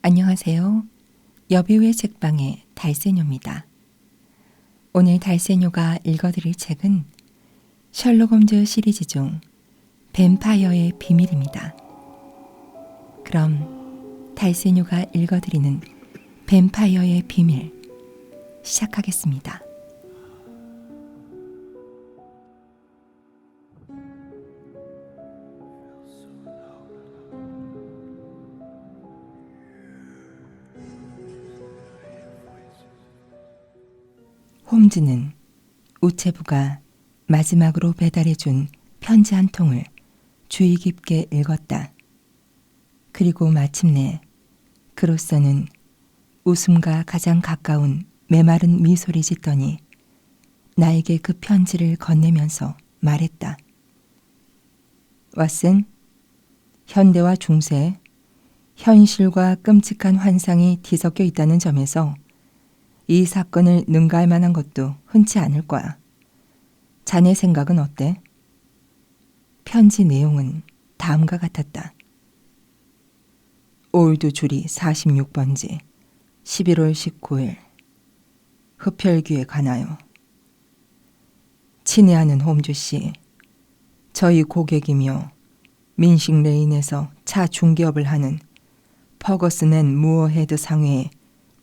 안녕하세요. 여배우의 책방의 달세뇨입니다. 오늘 달세뇨가 읽어드릴 책은 셜록 홈즈 시리즈 중 뱀파이어의 비밀입니다. 그럼 달세뇨가 읽어드리는 뱀파이어의 비밀 시작하겠습니다. 홈즈는 우체부가 마지막으로 배달해준 편지 한 통을 주의 깊게 읽었다. 그리고 마침내 그로서는 웃음과 가장 가까운 메마른 미소를 짓더니 나에게 그 편지를 건네면서 말했다. 왓슨, 현대와 중세, 현실과 끔찍한 환상이 뒤섞여 있다는 점에서 이 사건을 능가할 만한 것도 흔치 않을 거야. 자네 생각은 어때? 편지 내용은 다음과 같았다. 올드 주리 46번지 11월 19일 흡혈귀에 관하여 친애하는 홈즈 씨, 저희 고객이며 민식 레인에서 차 중개업을 하는 퍼거슨 앤 무어헤드 상회의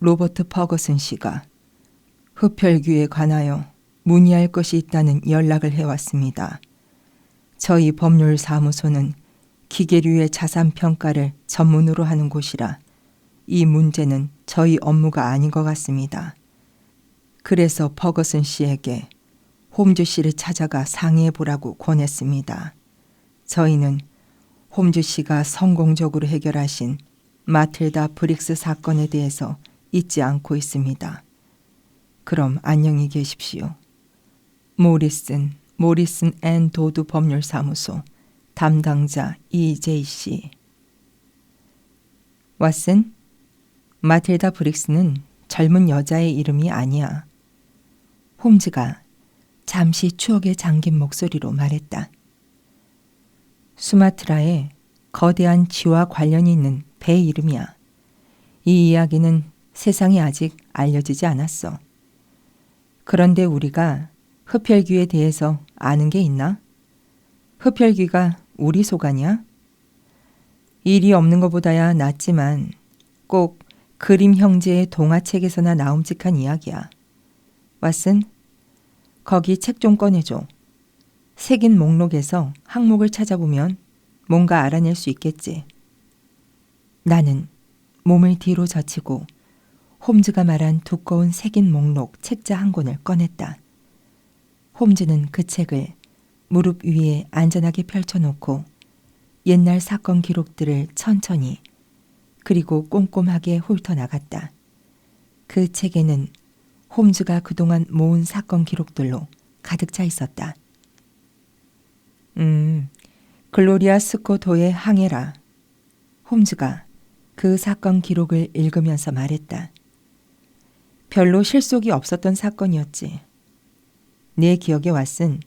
로버트 퍼거슨 씨가 흡혈귀에 관하여 문의할 것이 있다는 연락을 해왔습니다. 저희 법률사무소는 기계류의 자산 평가를 전문으로 하는 곳이라 이 문제는 저희 업무가 아닌 것 같습니다. 그래서 퍼거슨 씨에게 홈즈 씨를 찾아가 상의해 보라고 권했습니다. 저희는 홈즈 씨가 성공적으로 해결하신 마틸다 브릭스 사건에 대해서 잊지 않고 있습니다. 그럼 안녕히 계십시오. 모리슨 앤 도드 법률사무소 담당자 EJ.C. 왓슨, 마틸다 브릭스는 젊은 여자의 이름이 아니야. 홈즈가 잠시 추억에 잠긴 목소리로 말했다. 수마트라에 거대한 쥐와 관련이 있는 배 이름이야. 이 이야기는 세상에 아직 알려지지 않았어. 그런데 우리가 흡혈귀에 대해서 아는 게 있나? 흡혈귀가 우리 소관이야? 일이 없는 것보다야 낫지만 꼭 그림 형제의 동화책에서나 나옴직한 이야기야. 왓슨, 거기 책 좀 꺼내줘. 색인 목록에서 항목을 찾아보면 뭔가 알아낼 수 있겠지. 나는 몸을 뒤로 젖히고 홈즈가 말한 두꺼운 색인 목록 책자 한 권을 꺼냈다. 홈즈는 그 책을 무릎 위에 안전하게 펼쳐놓고 옛날 사건 기록들을 천천히 그리고 꼼꼼하게 훑어나갔다. 그 책에는 홈즈가 그동안 모은 사건 기록들로 가득 차 있었다. 글로리아 스코토의 항해라. 홈즈가 그 사건 기록을 읽으면서 말했다. 별로 실속이 없었던 사건이었지. 내 기억에 왓슨,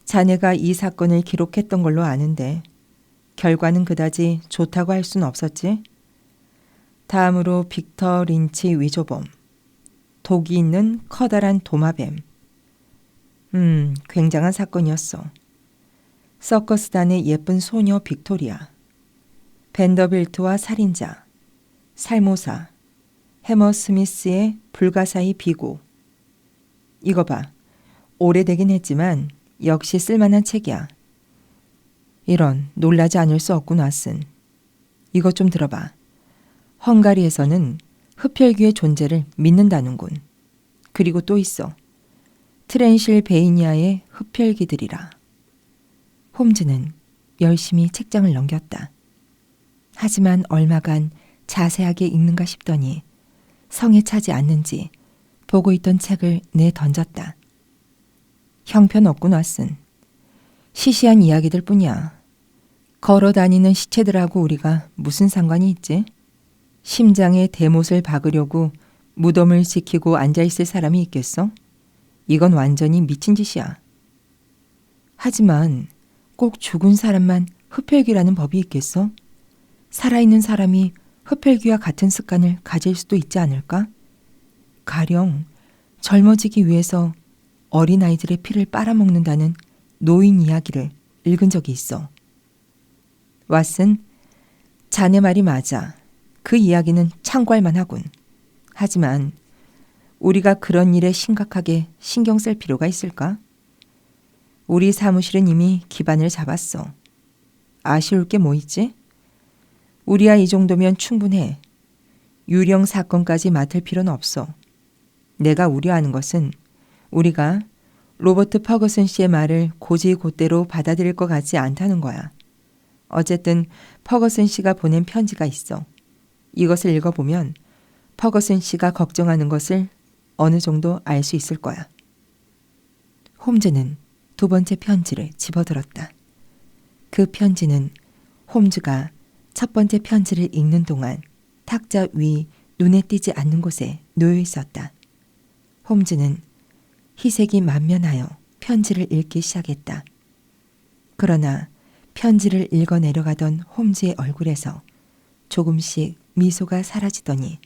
자네가 이 사건을 기록했던 걸로 아는데 결과는 그다지 좋다고 할 순 없었지? 다음으로 빅터 린치 위조범, 독이 있는 커다란 도마뱀. 굉장한 사건이었어. 서커스단의 예쁜 소녀 빅토리아, 벤더빌트와 살인자, 살모사, 해머 스미스의 불가사의 비고. 이거 봐. 오래되긴 했지만 역시 쓸만한 책이야. 이런, 놀라지 않을 수 없군 왓슨. 이것 좀 들어봐. 헝가리에서는 흡혈귀의 존재를 믿는다는군. 그리고 또 있어. 트랜실베이니아의 흡혈귀들이라. 홈즈는 열심히 책장을 넘겼다. 하지만 얼마간 자세하게 읽는가 싶더니 성에 차지 않는지 보고 있던 책을 내던졌다. 형편없군 왓슨. 시시한 이야기들 뿐이야. 걸어다니는 시체들하고 우리가 무슨 상관이 있지? 심장에 대못을 박으려고 무덤을 지키고 앉아있을 사람이 있겠어? 이건 완전히 미친 짓이야. 하지만 꼭 죽은 사람만 흡혈귀라는 법이 있겠어? 살아있는 사람이 흡혈귀와 같은 습관을 가질 수도 있지 않을까? 가령 젊어지기 위해서 어린아이들의 피를 빨아먹는다는 노인 이야기를 읽은 적이 있어. 왓슨, 자네 말이 맞아. 그 이야기는 참고할 만하군. 하지만 우리가 그런 일에 심각하게 신경 쓸 필요가 있을까? 우리 사무실은 이미 기반을 잡았어. 아쉬울 게 뭐 있지? 우리야 이 정도면 충분해. 유령 사건까지 맡을 필요는 없어. 내가 우려하는 것은 우리가 로버트 퍼거슨 씨의 말을 고지곧대로 받아들일 것 같지 않다는 거야. 어쨌든 퍼거슨 씨가 보낸 편지가 있어. 이것을 읽어보면 퍼거슨 씨가 걱정하는 것을 어느 정도 알 수 있을 거야. 홈즈는 두 번째 편지를 집어들었다. 그 편지는 홈즈가 첫 번째 편지를 읽는 동안 탁자 위 눈에 띄지 않는 곳에 놓여 있었다. 홈즈는 희색이 만면하여 편지를 읽기 시작했다. 그러나 편지를 읽어 내려가던 홈즈의 얼굴에서 조금씩 미소가 사라지더니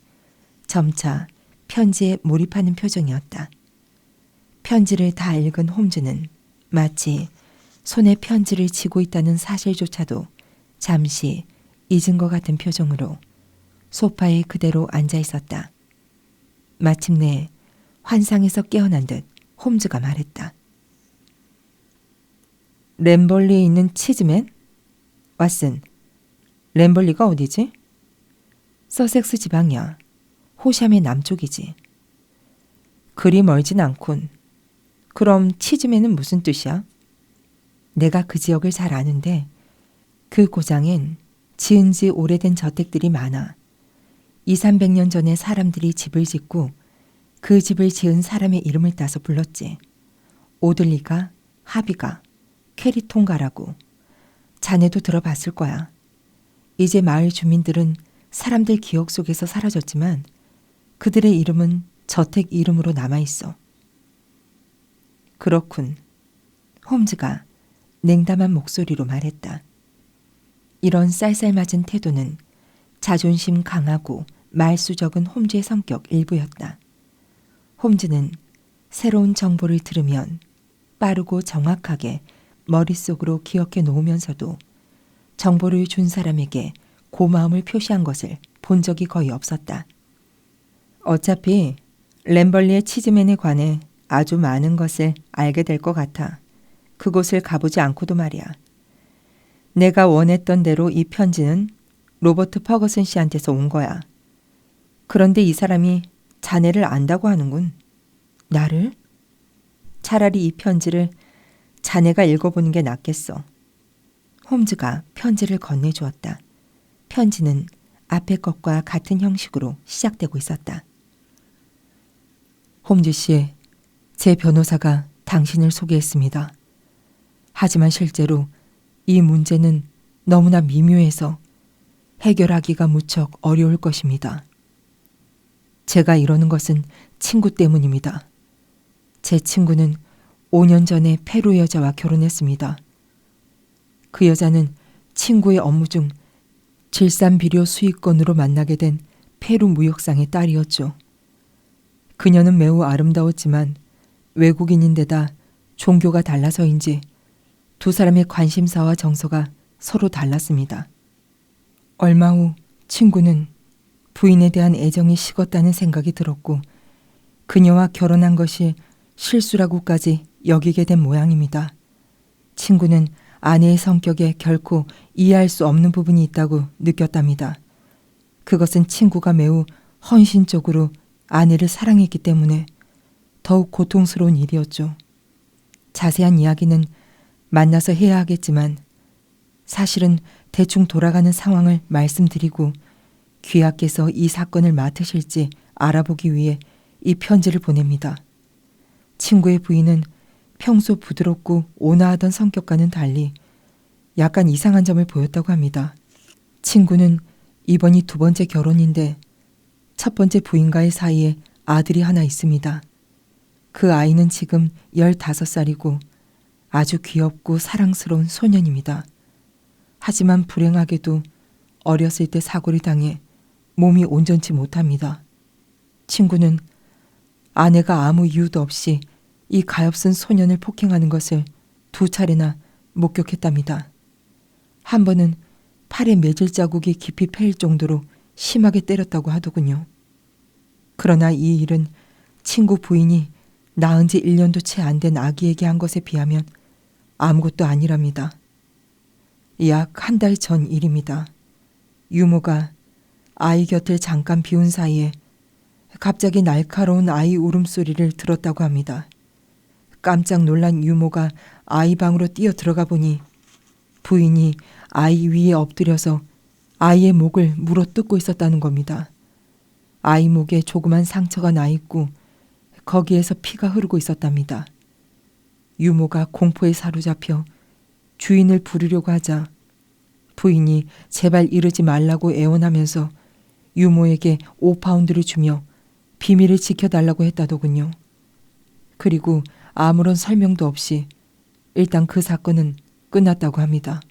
점차 편지에 몰입하는 표정이었다. 편지를 다 읽은 홈즈는 마치 손에 편지를 쥐고 있다는 사실조차도 잠시 잊은 것 같은 표정으로 소파에 그대로 앉아 있었다. 마침내 환상에서 깨어난 듯 홈즈가 말했다. 램벌리에 있는 치즈맨? 왓슨, 램벌리가 어디지? 서섹스 지방이야. 호샴의 남쪽이지. 그리 멀진 않군. 그럼 치즈맨은 무슨 뜻이야? 내가 그 지역을 잘 아는데 그 고장엔 지은 지 오래된 저택들이 많아. 200~300년 전에 사람들이 집을 짓고 그 집을 지은 사람의 이름을 따서 불렀지. 오들리가, 하비가, 캐리통가라고. 자네도 들어봤을 거야. 이제 마을 주민들은 사람들 기억 속에서 사라졌지만 그들의 이름은 저택 이름으로 남아있어. 그렇군. 홈즈가 냉담한 목소리로 말했다. 이런 쌀쌀맞은 태도는 자존심 강하고 말수적은 홈즈의 성격 일부였다. 홈즈는 새로운 정보를 들으면 빠르고 정확하게 머릿속으로 기억해 놓으면서도 정보를 준 사람에게 고마움을 표시한 것을 본 적이 거의 없었다. 어차피 램벌리의 치즈맨에 관해 아주 많은 것을 알게 될 것 같아. 그곳을 가보지 않고도 말이야. 내가 원했던 대로 이 편지는 로버트 퍼거슨 씨한테서 온 거야. 그런데 이 사람이 자네를 안다고 하는군. 나를? 차라리 이 편지를 자네가 읽어보는 게 낫겠어. 홈즈가 편지를 건네주었다. 편지는 앞의 것과 같은 형식으로 시작되고 있었다. 홈즈 씨, 제 변호사가 당신을 소개했습니다. 하지만 실제로 이 문제는 너무나 미묘해서 해결하기가 무척 어려울 것입니다. 제가 이러는 것은 친구 때문입니다. 제 친구는 5년 전에 페루 여자와 결혼했습니다. 그 여자는 친구의 업무 중 질산비료 수익권으로 만나게 된 페루 무역상의 딸이었죠. 그녀는 매우 아름다웠지만 외국인인데다 종교가 달라서인지 두 사람의 관심사와 정서가 서로 달랐습니다. 얼마 후 친구는 부인에 대한 애정이 식었다는 생각이 들었고 그녀와 결혼한 것이 실수라고까지 여기게 된 모양입니다. 친구는 아내의 성격에 결코 이해할 수 없는 부분이 있다고 느꼈답니다. 그것은 친구가 매우 헌신적으로 아내를 사랑했기 때문에 더욱 고통스러운 일이었죠. 자세한 이야기는 만나서 해야 하겠지만 사실은 대충 돌아가는 상황을 말씀드리고 귀하께서 이 사건을 맡으실지 알아보기 위해 이 편지를 보냅니다. 친구의 부인은 평소 부드럽고 온화하던 성격과는 달리 약간 이상한 점을 보였다고 합니다. 친구는 이번이 두 번째 결혼인데 첫 번째 부인과의 사이에 아들이 하나 있습니다. 그 아이는 지금 15살이고 아주 귀엽고 사랑스러운 소년입니다. 하지만 불행하게도 어렸을 때 사고를 당해 몸이 온전치 못합니다. 친구는 아내가 아무 이유도 없이 이 가엾은 소년을 폭행하는 것을 2차례나 목격했답니다. 한 번은 팔에 매질 자국이 깊이 패일 정도로 심하게 때렸다고 하더군요. 그러나 이 일은 친구 부인이 낳은 지 1년도 채 안 된 아기에게 한 것에 비하면 아무것도 아니랍니다. 약 한 달 전 일입니다. 유모가 아이 곁을 잠깐 비운 사이에 갑자기 날카로운 아이 울음소리를 들었다고 합니다. 깜짝 놀란 유모가 아이 방으로 뛰어 들어가 보니 부인이 아이 위에 엎드려서 아이의 목을 물어뜯고 있었다는 겁니다. 아이 목에 조그만 상처가 나 있고 거기에서 피가 흐르고 있었답니다. 유모가 공포에 사로잡혀 주인을 부르려고 하자 부인이 제발 이러지 말라고 애원하면서 유모에게 5파운드를 주며 비밀을 지켜달라고 했다더군요. 그리고 아무런 설명도 없이 일단 그 사건은 끝났다고 합니다.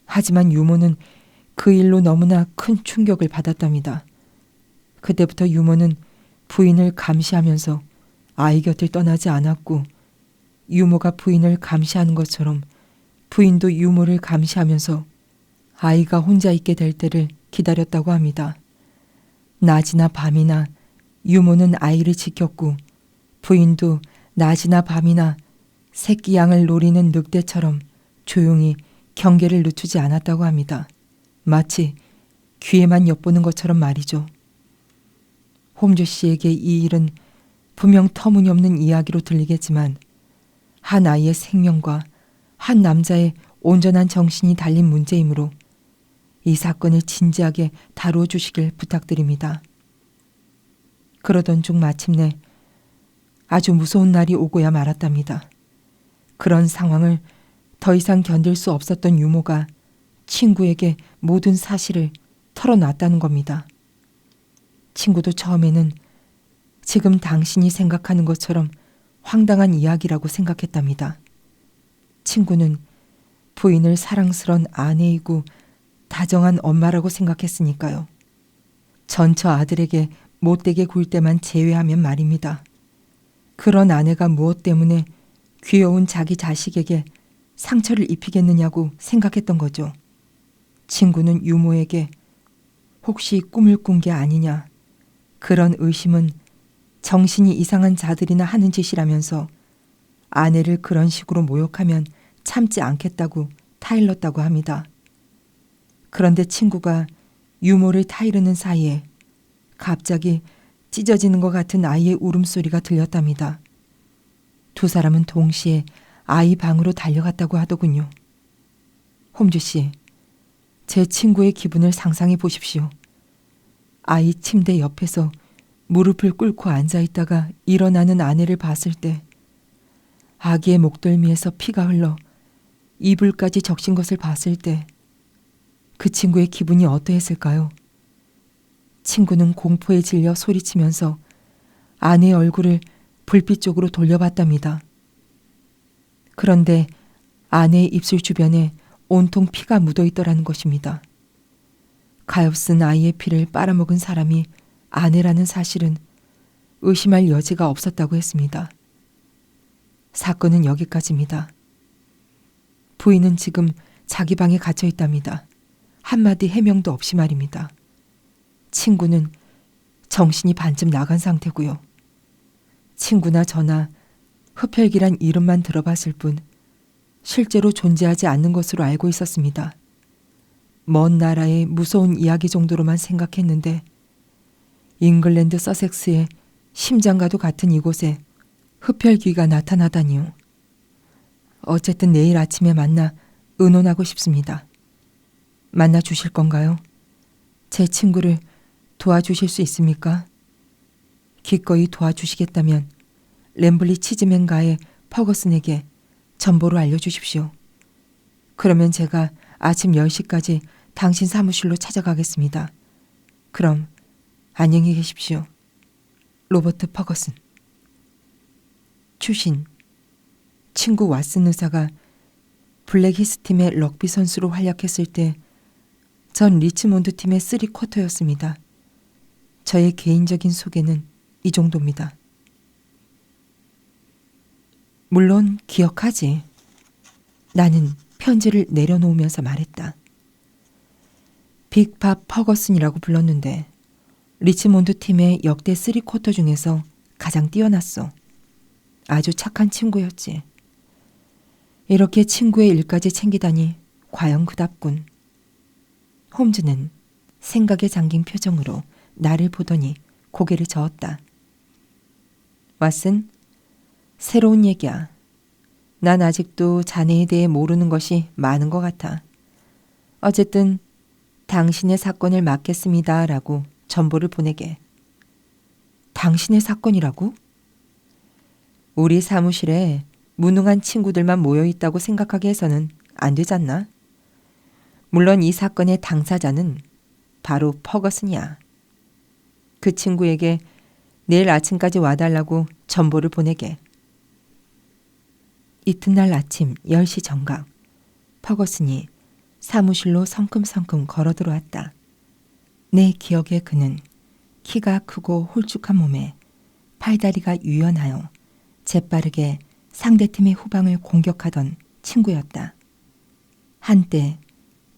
하지만 유모는 그 일로 너무나 큰 충격을 받았답니다. 그때부터 유모는 부인을 감시하면서 아이 곁을 떠나지 않았고 유모가 부인을 감시하는 것처럼 부인도 유모를 감시하면서 아이가 혼자 있게 될 때를 기다렸다고 합니다. 낮이나 밤이나 유모는 아이를 지켰고 부인도 낮이나 밤이나 새끼 양을 노리는 늑대처럼 조용히 경계를 늦추지 않았다고 합니다. 마치 귀에만 엿보는 것처럼 말이죠. 홈즈 씨에게 이 일은 분명 터무니없는 이야기로 들리겠지만 한 아이의 생명과 한 남자의 온전한 정신이 달린 문제이므로 이 사건을 진지하게 다루어 주시길 부탁드립니다. 그러던 중 마침내 아주 무서운 날이 오고야 말았답니다. 그런 상황을 더 이상 견딜 수 없었던 유모가 친구에게 모든 사실을 털어놨다는 겁니다. 친구도 처음에는 지금 당신이 생각하는 것처럼 황당한 이야기라고 생각했답니다. 친구는 부인을 사랑스런 아내이고 다정한 엄마라고 생각했으니까요. 전처 아들에게 못되게 굴 때만 제외하면 말입니다. 그런 아내가 무엇 때문에 귀여운 자기 자식에게 상처를 입히겠느냐고 생각했던 거죠. 친구는 유모에게 혹시 꿈을 꾼 게 아니냐, 그런 의심은 정신이 이상한 자들이나 하는 짓이라면서 아내를 그런 식으로 모욕하면 참지 않겠다고 타일렀다고 합니다. 그런데 친구가 유모를 타이르는 사이에 갑자기 찢어지는 것 같은 아이의 울음소리가 들렸답니다. 2사람은 동시에 아이 방으로 달려갔다고 하더군요. 홈즈 씨, 제 친구의 기분을 상상해 보십시오. 아이 침대 옆에서 무릎을 꿇고 앉아있다가 일어나는 아내를 봤을 때 아기의 목덜미에서 피가 흘러 이불까지 적신 것을 봤을 때 그 친구의 기분이 어떠했을까요? 친구는 공포에 질려 소리치면서 아내의 얼굴을 불빛 쪽으로 돌려봤답니다. 그런데 아내의 입술 주변에 온통 피가 묻어있더라는 것입니다. 가엾은 아이의 피를 빨아먹은 사람이 아내라는 사실은 의심할 여지가 없었다고 했습니다. 사건은 여기까지입니다. 부인은 지금 자기 방에 갇혀 있답니다. 한마디 해명도 없이 말입니다. 친구는 정신이 반쯤 나간 상태고요. 친구나 저나 흡혈귀란 이름만 들어봤을 뿐 실제로 존재하지 않는 것으로 알고 있었습니다. 먼 나라의 무서운 이야기 정도로만 생각했는데 잉글랜드 서섹스의 심장과도 같은 이곳에 흡혈귀가 나타나다니요. 어쨌든 내일 아침에 만나 의논하고 싶습니다. 만나 주실 건가요? 제 친구를 도와주실 수 있습니까? 기꺼이 도와주시겠다면 램블리 치즈맨가의 퍼거슨에게 전보로 알려주십시오. 그러면 제가 아침 10시까지 당신 사무실로 찾아가겠습니다. 그럼 안녕히 계십시오. 로버트 퍼거슨. 추신. 친구 왓슨 의사가 블랙히스팀의 럭비 선수로 활약했을 때 전 리치몬드 팀의 3쿼터였습니다. 저의 개인적인 소개는 이 정도입니다. 물론 기억하지. 나는 편지를 내려놓으면서 말했다. 빅밥 퍼거슨이라고 불렀는데 리치몬드 팀의 역대 3쿼터 중에서 가장 뛰어났어. 아주 착한 친구였지. 이렇게 친구의 일까지 챙기다니 과연 그답군. 홈즈는 생각에 잠긴 표정으로 나를 보더니 고개를 저었다. 왓슨, 새로운 얘기야. 난 아직도 자네에 대해 모르는 것이 많은 것 같아. 어쨌든 당신의 사건을 맡겠습니다 라고 전보를 보내게. 당신의 사건이라고? 우리 사무실에 무능한 친구들만 모여있다고 생각하게 해서는 안 되잖나? 물론 이 사건의 당사자는 바로 퍼거슨이야. 그 친구에게 내일 아침까지 와달라고 전보를 보내게. 이튿날 아침 10시 정각, 퍼거슨이 사무실로 성큼성큼 걸어 들어왔다. 내 기억에 그는 키가 크고 홀쭉한 몸에 팔다리가 유연하여 재빠르게 상대팀의 후방을 공격하던 친구였다. 한때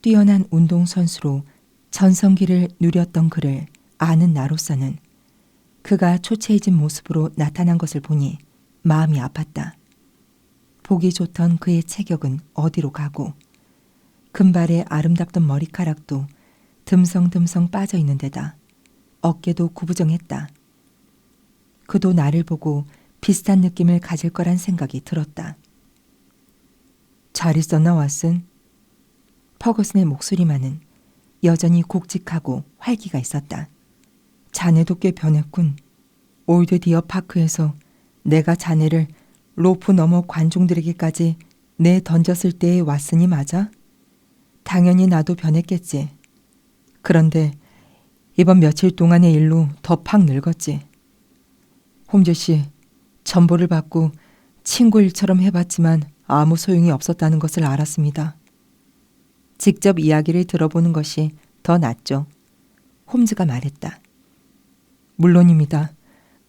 뛰어난 운동선수로 전성기를 누렸던 그를 아는 나로서는 그가 초췌해진 모습으로 나타난 것을 보니 마음이 아팠다. 보기 좋던 그의 체격은 어디로 가고 금발의 아름답던 머리카락도 듬성듬성 빠져있는 데다 어깨도 구부정했다. 그도 나를 보고 비슷한 느낌을 가질 거란 생각이 들었다. 잘 있었나 왓슨? 퍼거슨의 목소리만은 여전히 굵직하고 활기가 있었다. 자네도 꽤 변했군. 올드 디어 파크에서 내가 자네를 로프 너머 관중들에게까지 내던졌을 때의 왓슨이 맞아? 당연히 나도 변했겠지. 그런데 이번 며칠 동안의 일로 더 팍 늙었지. 홈즈 씨, 전보를 받고 친구 일처럼 해봤지만 아무 소용이 없었다는 것을 알았습니다. 직접 이야기를 들어보는 것이 더 낫죠. 홈즈가 말했다. 물론입니다.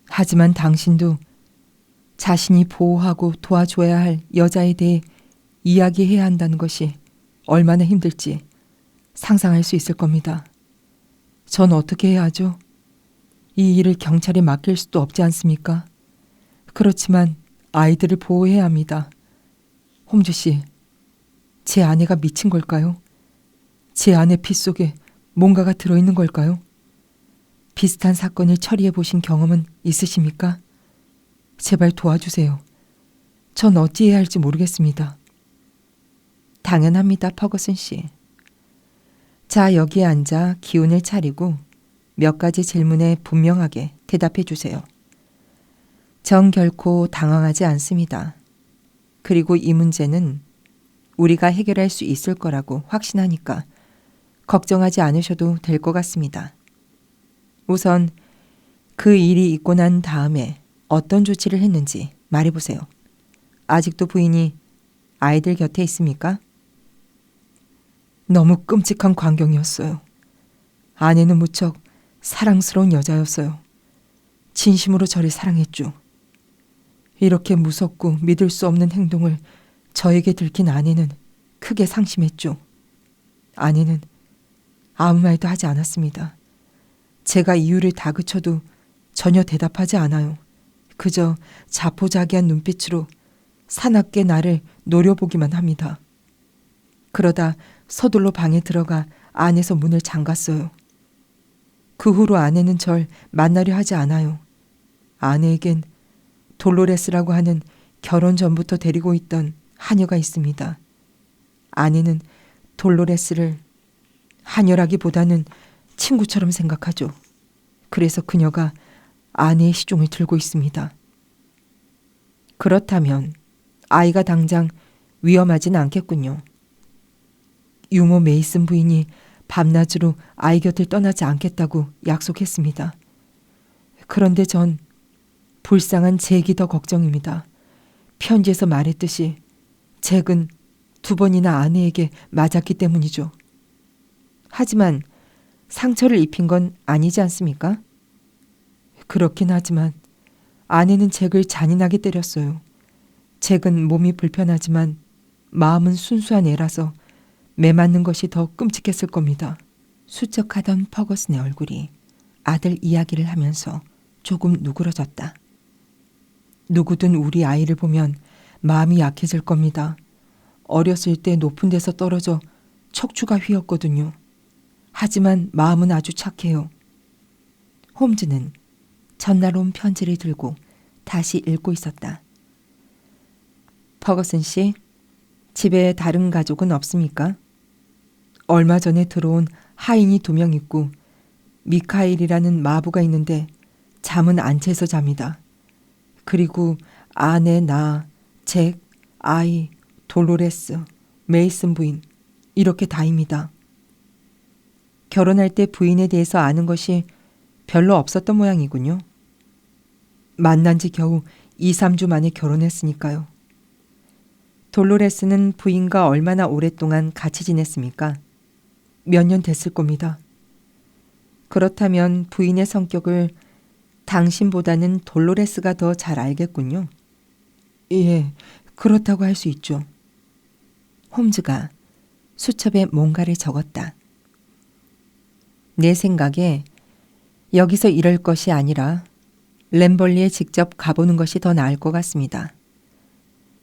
하지만 당신도 자신이 보호하고 도와줘야 할 여자에 대해 이야기해야 한다는 것이 얼마나 힘들지 상상할 수 있을 겁니다. 전 어떻게 해야 하죠? 이 일을 경찰에 맡길 수도 없지 않습니까? 그렇지만 아이들을 보호해야 합니다. 홈즈 씨, 제 아내가 미친 걸까요? 제 아내 피 속에 뭔가가 들어있는 걸까요? 비슷한 사건을 처리해 보신 경험은 있으십니까? 제발 도와주세요. 전 어찌해야 할지 모르겠습니다. 당연합니다, 퍼거슨 씨. 자, 여기에 앉아 기운을 차리고 몇 가지 질문에 분명하게 대답해 주세요. 전 결코 당황하지 않습니다. 그리고 이 문제는 우리가 해결할 수 있을 거라고 확신하니까 걱정하지 않으셔도 될 것 같습니다. 우선 그 일이 있고 난 다음에 어떤 조치를 했는지 말해보세요. 아직도 부인이 아이들 곁에 있습니까? 너무 끔찍한 광경이었어요. 아내는 무척 사랑스러운 여자였어요. 진심으로 저를 사랑했죠. 이렇게 무섭고 믿을 수 없는 행동을 저에게 들킨 아내는 크게 상심했죠. 아내는 아무 말도 하지 않았습니다. 제가 이유를 다그쳐도 전혀 대답하지 않아요. 그저 자포자기한 눈빛으로 사납게 나를 노려보기만 합니다. 그러다 서둘러 방에 들어가 안에서 문을 잠갔어요. 그 후로 아내는 절 만나려 하지 않아요. 아내에겐 돌로레스라고 하는 결혼 전부터 데리고 있던 하녀가 있습니다. 아내는 돌로레스를 하녀라기보다는 친구처럼 생각하죠. 그래서 그녀가 아내의 시종을 들고 있습니다. 그렇다면 아이가 당장 위험하진 않겠군요. 유모 메이슨 부인이 밤낮으로 아이 곁을 떠나지 않겠다고 약속했습니다. 그런데 전 불쌍한 잭이 더 걱정입니다. 편지에서 말했듯이 잭은 2번이나 아내에게 맞았기 때문이죠. 하지만 상처를 입힌 건 아니지 않습니까? 그렇긴 하지만 아내는 잭을 잔인하게 때렸어요. 잭은 몸이 불편하지만 마음은 순수한 애라서 매 맞는 것이 더 끔찍했을 겁니다. 수척하던 퍼거슨의 얼굴이 아들 이야기를 하면서 조금 누그러졌다. 누구든 우리 아이를 보면 마음이 약해질 겁니다. 어렸을 때 높은 데서 떨어져 척추가 휘었거든요. 하지만 마음은 아주 착해요. 홈즈는 전날 온 편지를 들고 다시 읽고 있었다. 퍼거슨 씨, 집에 다른 가족은 없습니까? 얼마 전에 들어온 하인이 2명 있고 미카엘이라는 마부가 있는데 잠은 안 채서 잡니다. 그리고 아내, 나, 잭, 아이, 돌로레스, 메이슨 부인 이렇게 다입니다. 결혼할 때 부인에 대해서 아는 것이 별로 없었던 모양이군요. 만난 지 겨우 2, 3주 만에 결혼했으니까요. 돌로레스는 부인과 얼마나 오랫동안 같이 지냈습니까? 몇 년 됐을 겁니다. 그렇다면 부인의 성격을 당신보다는 돌로레스가 더 잘 알겠군요. 예, 그렇다고 할 수 있죠. 홈즈가 수첩에 뭔가를 적었다. 내 생각에 여기서 이럴 것이 아니라 램벌리에 직접 가보는 것이 더 나을 것 같습니다.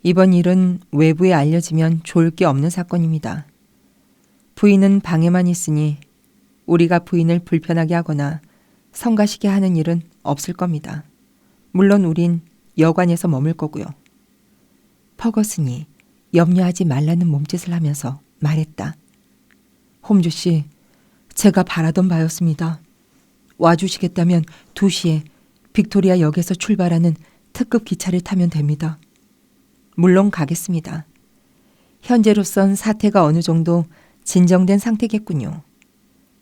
이번 일은 외부에 알려지면 좋을 게 없는 사건입니다. 부인은 방에만 있으니 우리가 부인을 불편하게 하거나 성가시게 하는 일은 없을 겁니다. 물론 우린 여관에서 머물 거고요. 퍼거슨이 염려하지 말라는 몸짓을 하면서 말했다. 홈즈 씨, 제가 바라던 바였습니다. 와주시겠다면 2시에 빅토리아 역에서 출발하는 특급 기차를 타면 됩니다. 물론 가겠습니다. 현재로선 사태가 어느 정도 진정된 상태겠군요.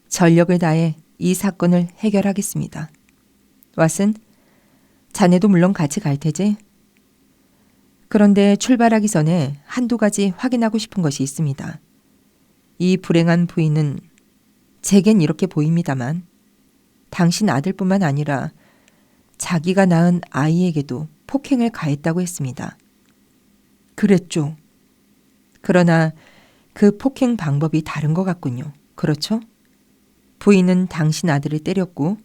전력을 다해 이 사건을 해결하겠습니다. 왓슨, 자네도 물론 같이 갈 테지? 그런데 출발하기 전에 1-2가지 확인하고 싶은 것이 있습니다. 이 불행한 부인은 제겐 이렇게 보입니다만 당신 아들뿐만 아니라 자기가 낳은 아이에게도 폭행을 가했다고 했습니다. 그랬죠. 그러나 그 폭행 방법이 다른 것 같군요. 그렇죠? 부인은 당신 아들을 때렸고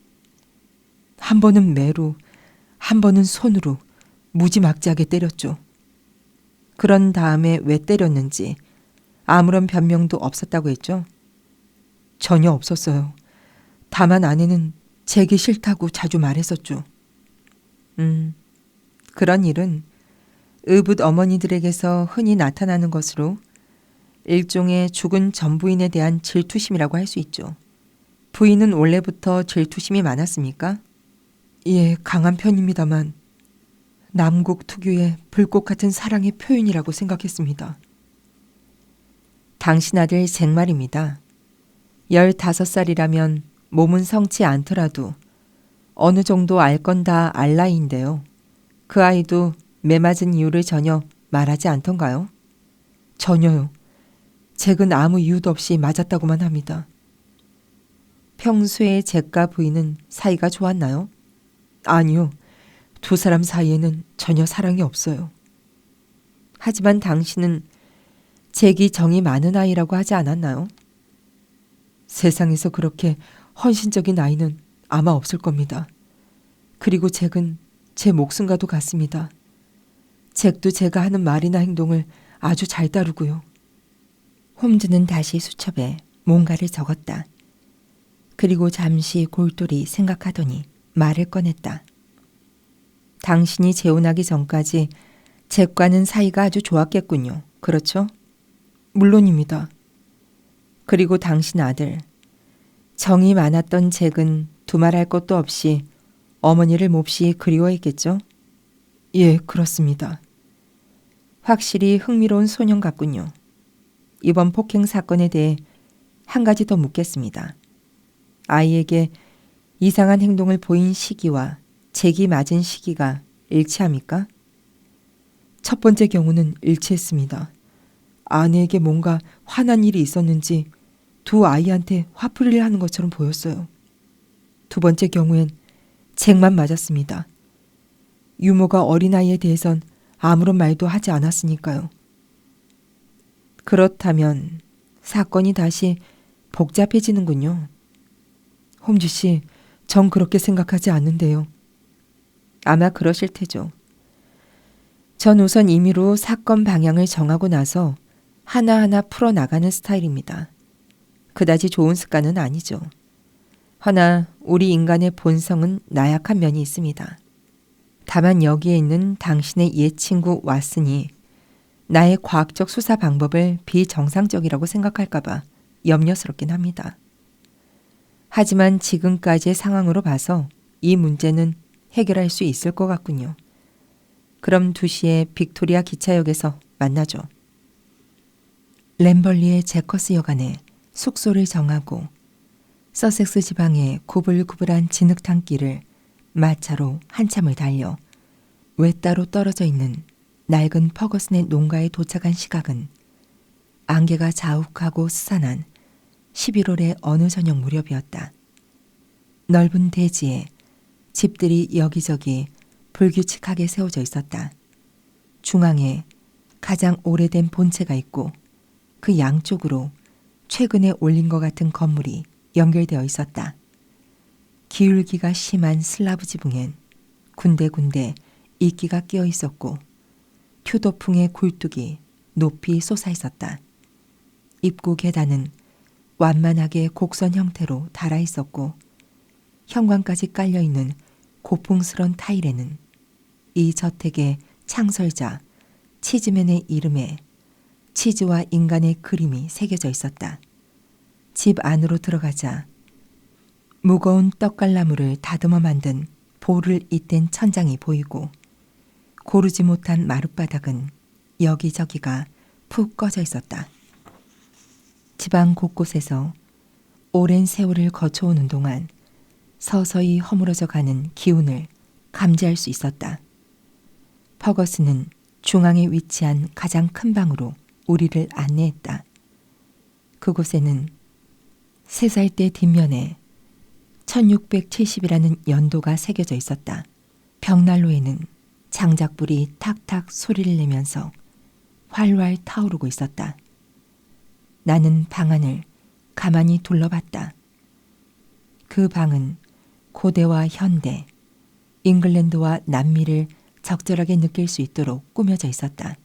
한 번은 매로, 한 번은 손으로 무지막지하게 때렸죠. 그런 다음에 왜 때렸는지 아무런 변명도 없었다고 했죠? 전혀 없었어요. 다만 아내는 제게 싫다고 자주 말했었죠. 그런 일은 의붓 어머니들에게서 흔히 나타나는 것으로 일종의 죽은 전부인에 대한 질투심이라고 할 수 있죠. 부인은 원래부터 질투심이 많았습니까? 예, 강한 편입니다만 남국 특유의 불꽃 같은 사랑의 표현이라고 생각했습니다. 당신 아들 잭 말입니다. 15살이라면 몸은 성치 않더라도 어느 정도 알 건 다 알 나이인데요. 그 아이도 매맞은 이유를 전혀 말하지 않던가요? 전혀요. 잭은 아무 이유도 없이 맞았다고만 합니다. 평소에 잭과 부인은 사이가 좋았나요? 아니요. 2 사람 사이에는 전혀 사랑이 없어요. 하지만 당신은 잭이 정이 많은 아이라고 하지 않았나요? 세상에서 그렇게 헌신적인 아이는 아마 없을 겁니다. 그리고 잭은 제 목숨과도 같습니다. 잭도 제가 하는 말이나 행동을 아주 잘 따르고요. 홈즈는 다시 수첩에 뭔가를 적었다. 그리고 잠시 골똘히 생각하더니 말을 꺼냈다. 당신이 재혼하기 전까지 잭과는 사이가 아주 좋았겠군요. 그렇죠? 물론입니다. 그리고 당신 아들, 정이 많았던 잭은 두말할 것도 없이 어머니를 몹시 그리워했겠죠? 예, 그렇습니다. 확실히 흥미로운 소년 같군요. 이번 폭행 사건에 대해 한 가지 더 묻겠습니다. 아이에게 이상한 행동을 보인 시기와 잭이 맞은 시기가 일치합니까? 첫 번째 경우는 일치했습니다. 아내에게 뭔가 화난 일이 있었는지 두 아이한테 화풀이를 하는 것처럼 보였어요. 두 번째 경우엔 잭만 맞았습니다. 유모가 어린아이에 대해선 아무런 말도 하지 않았으니까요. 그렇다면 사건이 다시 복잡해지는군요. 홈즈 씨, 전 그렇게 생각하지 않는데요. 아마 그러실 테죠. 전 우선 임의로 사건 방향을 정하고 나서 하나하나 풀어나가는 스타일입니다. 그다지 좋은 습관은 아니죠. 허나 우리 인간의 본성은 나약한 면이 있습니다. 다만 여기에 있는 당신의 옛 친구 왓슨이 나의 과학적 수사 방법을 비정상적이라고 생각할까봐 염려스럽긴 합니다. 하지만 지금까지의 상황으로 봐서 이 문제는 해결할 수 있을 것 같군요. 그럼 2시에 빅토리아 기차역에서 만나죠. 램벌리의 제커스 여관에 숙소를 정하고 서섹스 지방의 구불구불한 진흙탕 길을 마차로 한참을 달려 외따로 떨어져 있는 낡은 퍼거슨의 농가에 도착한 시각은 안개가 자욱하고 스산한 11월의 어느 저녁 무렵이었다. 넓은 대지에 집들이 여기저기 불규칙하게 세워져 있었다. 중앙에 가장 오래된 본체가 있고 그 양쪽으로 최근에 올린 것 같은 건물이 연결되어 있었다. 기울기가 심한 슬라브 지붕엔 군데군데 이끼가 끼어 있었고 튜도풍의 굴뚝이 높이 솟아 있었다. 입구 계단은 완만하게 곡선 형태로 달아 있었고 현관까지 깔려있는 고풍스런 타일에는 이 저택의 창설자 치즈맨의 이름에 치즈와 인간의 그림이 새겨져 있었다. 집 안으로 들어가자 무거운 떡갈나무를 다듬어 만든 볼을 잇댄 천장이 보이고 고르지 못한 마룻바닥은 여기저기가 푹 꺼져 있었다. 집안 곳곳에서 오랜 세월을 거쳐오는 동안 서서히 허물어져 가는 기운을 감지할 수 있었다. 퍼거슨은 중앙에 위치한 가장 큰 방으로 우리를 안내했다. 그곳에는 3살 때 뒷면에 1670이라는 연도가 새겨져 있었다. 벽난로에는 장작불이 탁탁 소리를 내면서 활활 타오르고 있었다. 나는 방 안을 가만히 둘러봤다. 그 방은 고대와 현대, 잉글랜드와 남미를 적절하게 느낄 수 있도록 꾸며져 있었다.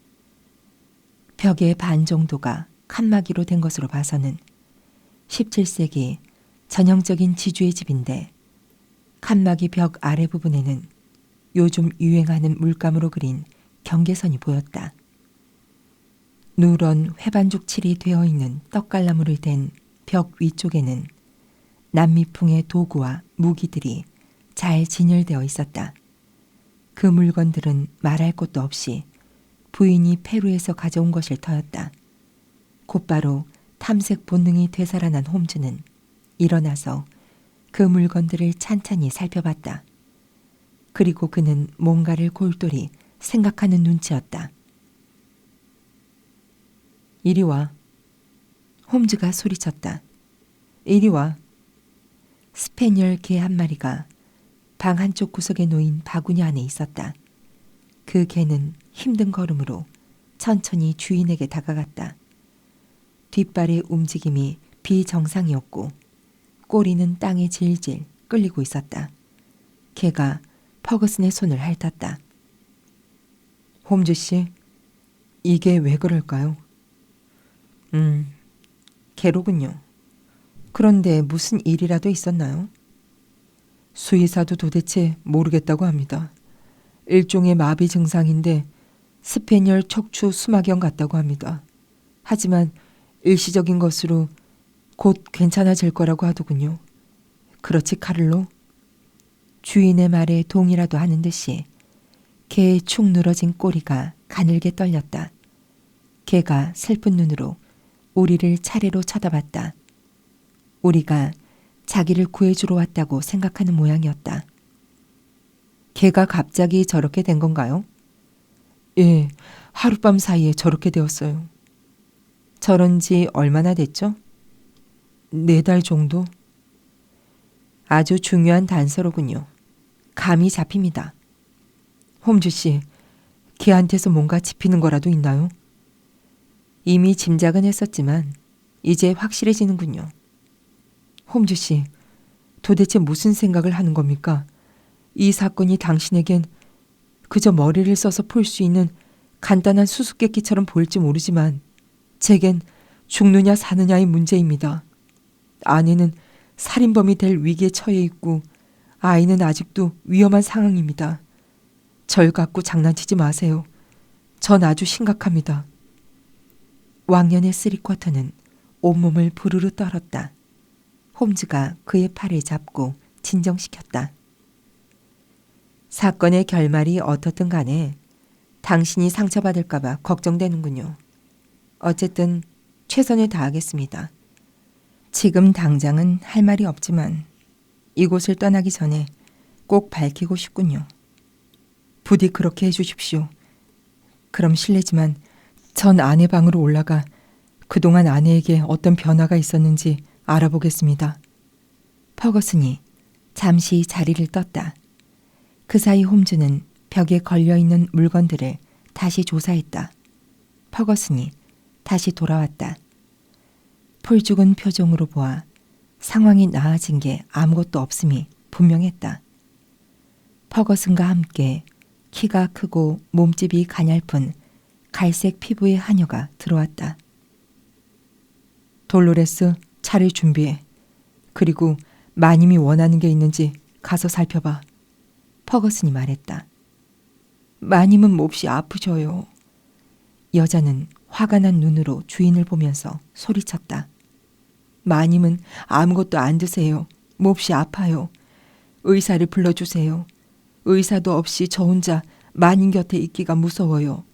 벽의 반 정도가 칸막이로 된 것으로 봐서는 17세기 전형적인 지주의 집인데 칸막이 벽 아래 부분에는 요즘 유행하는 물감으로 그린 경계선이 보였다. 누런 회반죽 칠이 되어 있는 떡갈나무를 댄 벽 위쪽에는 남미풍의 도구와 무기들이 잘 진열되어 있었다. 그 물건들은 말할 것도 없이 부인이 페루에서 가져온 것일 터였다. 곧바로 탐색 본능이 되살아난 홈즈는 일어나서 그 물건들을 찬찬히 살펴봤다. 그리고 그는 뭔가를 골똘히 생각하는 눈치였다. 이리 와. 홈즈가 소리쳤다. 이리 와. 스페니얼 개 한 마리가 방 한쪽 구석에 놓인 바구니 안에 있었다. 그 개는 힘든 걸음으로 천천히 주인에게 다가갔다. 뒷발의 움직임이 비정상이었고 꼬리는 땅에 질질 끌리고 있었다. 개가 퍼거슨의 손을 핥았다. 홈즈 씨, 이게 왜 그럴까요? 개로군요. 그런데 무슨 일이라도 있었나요? 수의사도 도대체 모르겠다고 합니다. 일종의 마비 증상인데 스페니얼 척추 수막염 같다고 합니다. 하지만 일시적인 것으로 곧 괜찮아질 거라고 하더군요. 그렇지 카를로? 주인의 말에 동의라도 하는 듯이 개의 축 늘어진 꼬리가 가늘게 떨렸다. 개가 슬픈 눈으로 우리를 차례로 쳐다봤다. 우리가 자기를 구해주러 왔다고 생각하는 모양이었다. 개가 갑자기 저렇게 된 건가요? 예, 하룻밤 사이에 저렇게 되었어요. 저런 지 얼마나 됐죠? 4달 정도? 아주 중요한 단서로군요. 감이 잡힙니다. 홈즈 씨, 걔한테서 뭔가 짚히는 거라도 있나요? 이미 짐작은 했었지만 이제 확실해지는군요. 홈즈 씨, 도대체 무슨 생각을 하는 겁니까? 이 사건이 당신에겐 그저 머리를 써서 풀 수 있는 간단한 수수께끼처럼 보일지 모르지만 제겐 죽느냐 사느냐의 문제입니다. 아내는 살인범이 될 위기에 처해 있고 아이는 아직도 위험한 상황입니다. 절 갖고 장난치지 마세요. 전 아주 심각합니다. 왕년의 쓰리쿼터는 온몸을 부르르 떨었다. 홈즈가 그의 팔을 잡고 진정시켰다. 사건의 결말이 어떻든 간에 당신이 상처받을까봐 걱정되는군요. 어쨌든 최선을 다하겠습니다. 지금 당장은 할 말이 없지만 이곳을 떠나기 전에 꼭 밝히고 싶군요. 부디 그렇게 해주십시오. 그럼 실례지만 전 아내 방으로 올라가 그동안 아내에게 어떤 변화가 있었는지 알아보겠습니다. 퍼거슨이 잠시 자리를 떴다. 그 사이 홈즈는 벽에 걸려있는 물건들을 다시 조사했다. 퍼거슨이 다시 돌아왔다. 폴죽은 표정으로 보아 상황이 나아진 게 아무것도 없음이 분명했다. 퍼거슨과 함께 키가 크고 몸집이 가냘픈 갈색 피부의 하녀가 들어왔다. 돌로레스, 차를 준비해. 그리고 마님이 원하는 게 있는지 가서 살펴봐. 퍼거슨이 말했다. 마님은 몹시 아프셔요. 여자는 화가 난 눈으로 주인을 보면서 소리쳤다. 마님은 아무것도 안 드세요. 몹시 아파요. 의사를 불러주세요. 의사도 없이 저 혼자 마님 곁에 있기가 무서워요.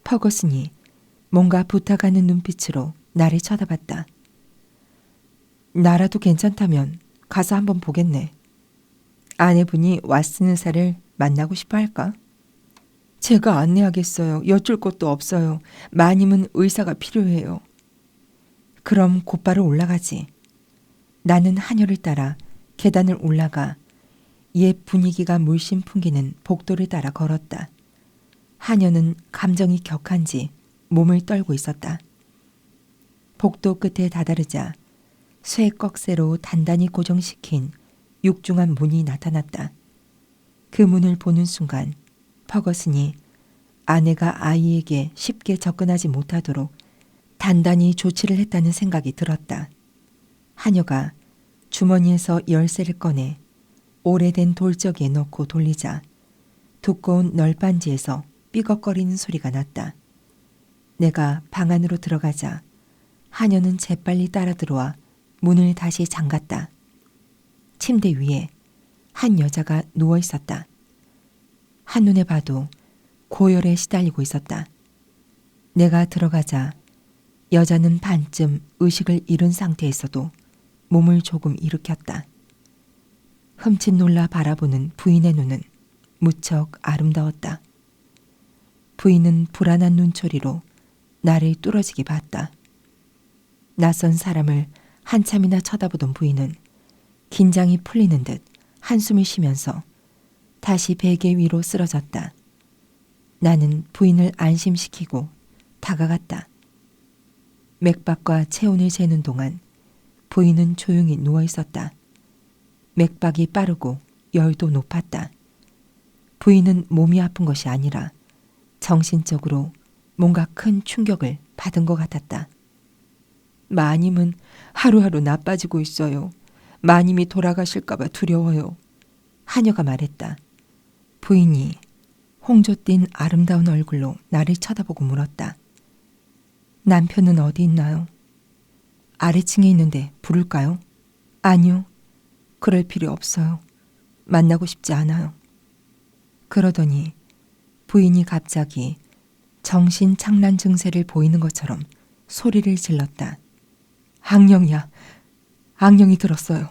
퍼거슨이 뭔가 부탁하는 눈빛으로 나를 쳐다봤다. 나라도 괜찮다면 가서 한번 보겠네. 아내분이 왓슨 의사를 만나고 싶어 할까? 제가 안내하겠어요. 여쭐 것도 없어요. 마님은 의사가 필요해요. 그럼 곧바로 올라가지. 나는 하녀를 따라 계단을 올라가 옛 분위기가 물씬 풍기는 복도를 따라 걸었다. 하녀는 감정이 격한지 몸을 떨고 있었다. 복도 끝에 다다르자 쇠 꺽쇠로 단단히 고정시킨 육중한 문이 나타났다. 그 문을 보는 순간 퍼거슨이 아내가 아이에게 쉽게 접근하지 못하도록 단단히 조치를 했다는 생각이 들었다. 하녀가 주머니에서 열쇠를 꺼내 오래된 돌적이에 넣고 돌리자 두꺼운 널빤지에서 삐걱거리는 소리가 났다. 내가 방 안으로 들어가자 하녀는 재빨리 따라 들어와 문을 다시 잠갔다. 침대 위에 한 여자가 누워 있었다. 한눈에 봐도 고열에 시달리고 있었다. 내가 들어가자 여자는 반쯤 의식을 잃은 상태에서도 몸을 조금 일으켰다. 흠칫 놀라 바라보는 부인의 눈은 무척 아름다웠다. 부인은 불안한 눈초리로 나를 뚫어지게 봤다. 낯선 사람을 한참이나 쳐다보던 부인은 긴장이 풀리는 듯 한숨을 쉬면서 다시 베개 위로 쓰러졌다. 나는 부인을 안심시키고 다가갔다. 맥박과 체온을 재는 동안 부인은 조용히 누워 있었다. 맥박이 빠르고 열도 높았다. 부인은 몸이 아픈 것이 아니라 정신적으로 뭔가 큰 충격을 받은 것 같았다. 마님은 하루하루 나빠지고 있어요. 마님이 돌아가실까봐 두려워요. 하녀가 말했다. 부인이 홍조 띤 아름다운 얼굴로 나를 쳐다보고 물었다. 남편은 어디 있나요? 아래층에 있는데 부를까요? 아니요. 그럴 필요 없어요. 만나고 싶지 않아요. 그러더니 부인이 갑자기 정신착란 증세를 보이는 것처럼 소리를 질렀다. 악령이야. 악령이 들었어요.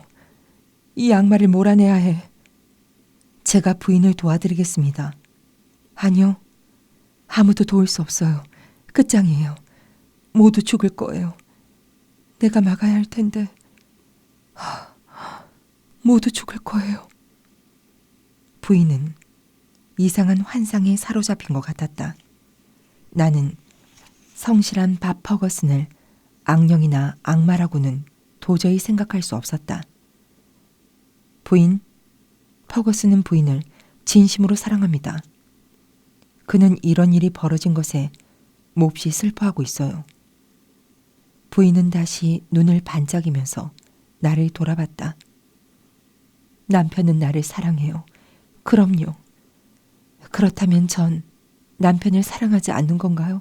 이 악마를 몰아내야 해. 제가 부인을 도와드리겠습니다. 아니요. 아무도 도울 수 없어요. 끝장이에요. 모두 죽을 거예요. 내가 막아야 할 텐데. 모두 죽을 거예요. 부인은 이상한 환상에 사로잡힌 것 같았다. 나는 성실한 밥 퍼거슨을 악령이나 악마라고는 도저히 생각할 수 없었다. 부인, 퍼거슨은 부인을 진심으로 사랑합니다. 그는 이런 일이 벌어진 것에 몹시 슬퍼하고 있어요. 부인은 다시 눈을 반짝이면서 나를 돌아봤다. 남편은 나를 사랑해요. 그럼요. 그렇다면 전 남편을 사랑하지 않는 건가요?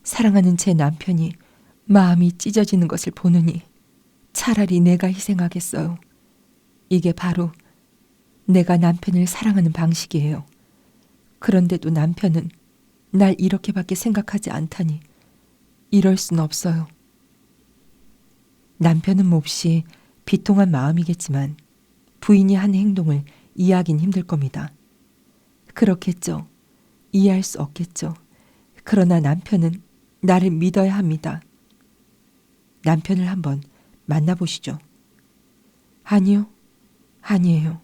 사랑하는 제 남편이 마음이 찢어지는 것을 보느니 차라리 내가 희생하겠어요. 이게 바로 내가 남편을 사랑하는 방식이에요. 그런데도 남편은 날 이렇게밖에 생각하지 않다니 이럴 순 없어요. 남편은 몹시 비통한 마음이겠지만 부인이 한 행동을 이해하긴 힘들 겁니다. 그렇겠죠. 이해할 수 없겠죠. 그러나 남편은 나를 믿어야 합니다. 남편을 한번 만나보시죠. 아니요. 아니에요.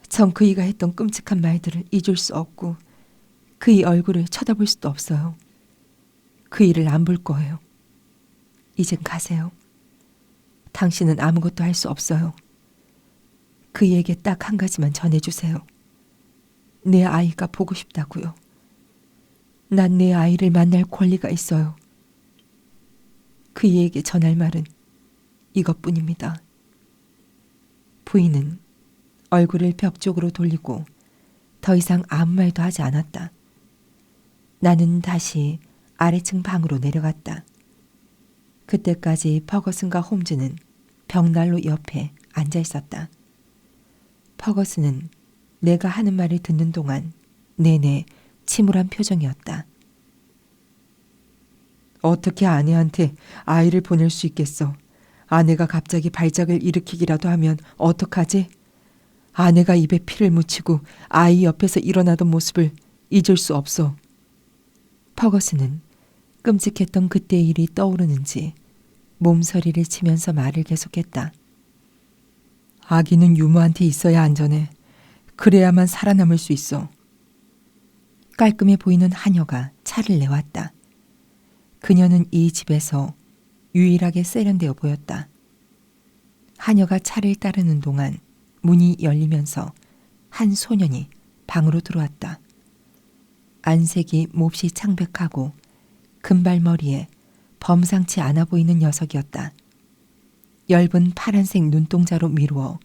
전 그이가 했던 끔찍한 말들을 잊을 수 없고 그이 얼굴을 쳐다볼 수도 없어요. 그이를 안 볼 거예요. 이젠 가세요. 당신은 아무것도 할 수 없어요. 그이에게 딱 한 가지만 전해주세요. 내 아이가 보고 싶다고요. 난 내 아이를 만날 권리가 있어요. 그이에게 전할 말은 이것뿐입니다. 부인은 얼굴을 벽 쪽으로 돌리고 더 이상 아무 말도 하지 않았다. 나는 다시 아래층 방으로 내려갔다. 그때까지 퍼거슨과 홈즈는 벽난로 옆에 앉아 있었다. 퍼거슨은 내가 하는 말을 듣는 동안 내내 침울한 표정이었다. 어떻게 아내한테 아이를 보낼 수 있겠어? 아내가 갑자기 발작을 일으키기라도 하면 어떡하지? 아내가 입에 피를 묻히고 아이 옆에서 일어나던 모습을 잊을 수 없어. 퍼거슨은 끔찍했던 그때의 일이 떠오르는지 몸서리를 치면서 말을 계속했다. 아기는 유모한테 있어야 안전해. 그래야만 살아남을 수 있어. 깔끔해 보이는 하녀가 차를 내왔다. 그녀는 이 집에서 유일하게 세련되어 보였다. 하녀가 차를 따르는 동안 문이 열리면서 한 소년이 방으로 들어왔다. 안색이 몹시 창백하고 금발머리에 범상치 않아 보이는 녀석이었다. 엷은 파란색 눈동자로 미루어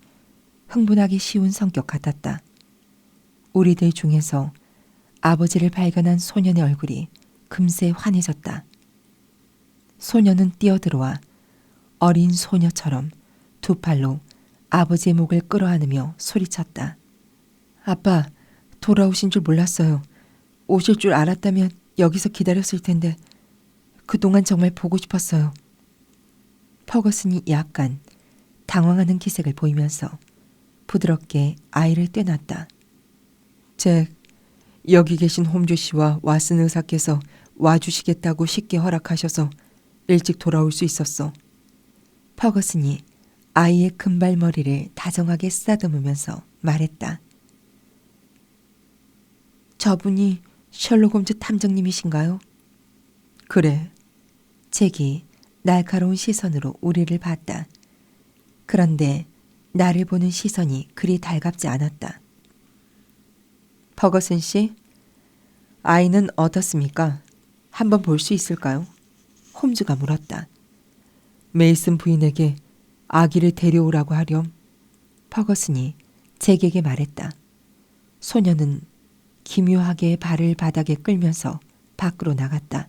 흥분하기 쉬운 성격 같았다. 우리들 중에서 아버지를 발견한 소년의 얼굴이 금세 환해졌다. 소년은 뛰어들어와 어린 소녀처럼 두 팔로 아버지의 목을 끌어안으며 소리쳤다. 아빠, 돌아오신 줄 몰랐어요. 오실 줄 알았다면 여기서 기다렸을 텐데 그동안 정말 보고 싶었어요. 퍼거슨이 약간 당황하는 기색을 보이면서 부드럽게 아이를 떼놨다. 잭, 여기 계신 홈즈 씨와 왓슨 의사께서 와주시겠다고 쉽게 허락하셔서 일찍 돌아올 수 있었어. 퍼거슨이 아이의 금발머리를 다정하게 쓰다듬으면서 말했다. 저분이 셜록 홈즈 탐정님이신가요? 그래. 잭이 날카로운 시선으로 우리를 봤다. 그런데 나를 보는 시선이 그리 달갑지 않았다. 퍼거슨 씨, 아이는 어떻습니까? 한번 볼 수 있을까요? 홈즈가 물었다. 메이슨 부인에게 아기를 데려오라고 하렴. 퍼거슨이 잭에게 말했다. 소녀는 기묘하게 발을 바닥에 끌면서 밖으로 나갔다.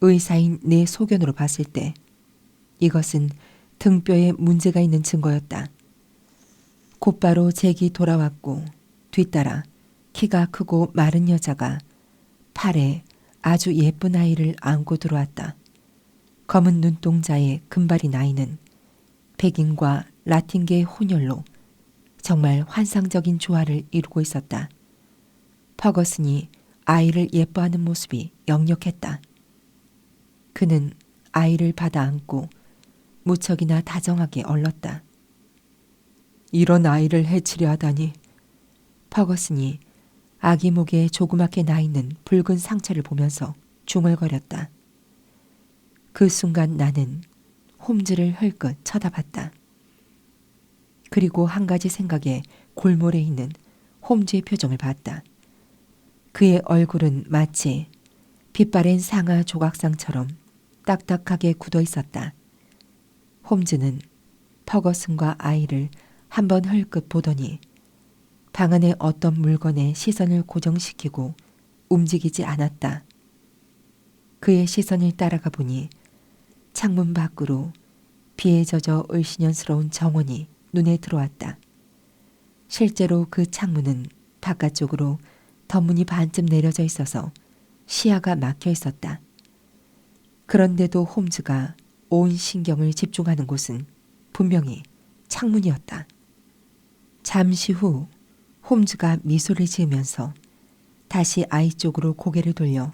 의사인 내 소견으로 봤을 때 이것은 등뼈에 문제가 있는 증거였다. 곧바로 잭이 돌아왔고 뒤따라 키가 크고 마른 여자가 팔에 아주 예쁜 아이를 안고 들어왔다. 검은 눈동자에 금발이 나이는 백인과 라틴계의 혼혈로 정말 환상적인 조화를 이루고 있었다. 퍼거슨이 아이를 예뻐하는 모습이 역력했다. 그는 아이를 받아 안고 무척이나 다정하게 얼렀다. 이런 아이를 해치려 하다니. 퍼거슨이 아기 목에 조그맣게 나 있는 붉은 상처를 보면서 중얼거렸다. 그 순간 나는 홈즈를 흘끗 쳐다봤다. 그리고 한 가지 생각에 골몰해 있는 홈즈의 표정을 봤다. 그의 얼굴은 마치 빛바랜 상아 조각상처럼 딱딱하게 굳어 있었다. 홈즈는 퍼거슨과 아이를 한번 흘끗 보더니 방 안의 어떤 물건에 시선을 고정시키고 움직이지 않았다. 그의 시선을 따라가 보니 창문 밖으로 비에 젖어 을씨년스러운 정원이 눈에 들어왔다. 실제로 그 창문은 바깥쪽으로 덧문이 반쯤 내려져 있어서 시야가 막혀 있었다. 그런데도 홈즈가 온 신경을 집중하는 곳은 분명히 창문이었다. 잠시 후 홈즈가 미소를 지으면서 다시 아이 쪽으로 고개를 돌려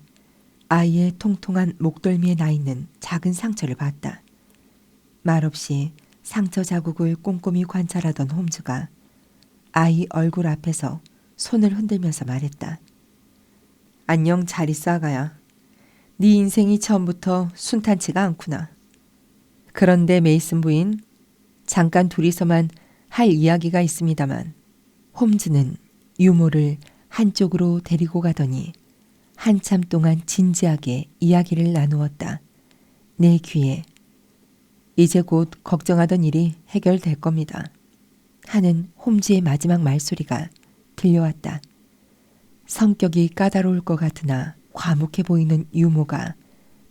아이의 통통한 목덜미에 나 있는 작은 상처를 봤다. 말없이 상처 자국을 꼼꼼히 관찰하던 홈즈가 아이 얼굴 앞에서 손을 흔들면서 말했다. 안녕, 잘 있어 아가야. 네 인생이 처음부터 순탄치가 않구나. 그런데 메이슨 부인, 잠깐 둘이서만 할 이야기가 있습니다만. 홈즈는 유모를 한쪽으로 데리고 가더니 한참 동안 진지하게 이야기를 나누었다. 내 귀에 이제 곧 걱정하던 일이 해결될 겁니다. 하는 홈즈의 마지막 말소리가 들려왔다. 성격이 까다로울 것 같으나 과묵해 보이는 유모가